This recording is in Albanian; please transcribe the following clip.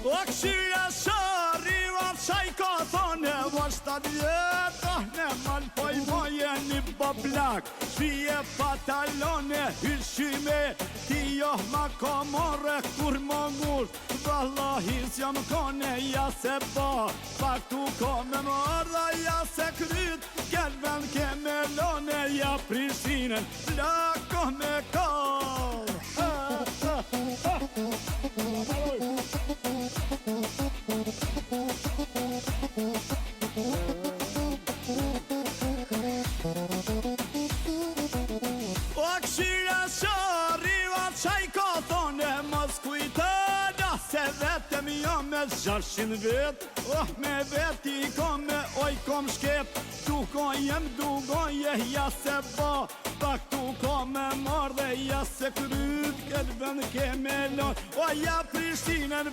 O këshyja shari, o qaj ka thone, vashta djetë, ne mal poj moje një boblak. Shpije patalone, hyrshime, ti joh ma ka more, kur më ngur. Vallahi s'jam kone, ja se ba, pak tu ka me mërda, ja se kryt, kelben ke melone, ja Prishtinën, flako me kall. O këshyra shari, o qaj ka thone, mos kujtëna, se vetëm jo me 600 vet. Oh, me veti ko me oj kom shkep, tu ko jem dugoje, ja se ba, pak tu ko me mardhe, ja se kryt, këtë vend ke me lon, o ja Prishtinën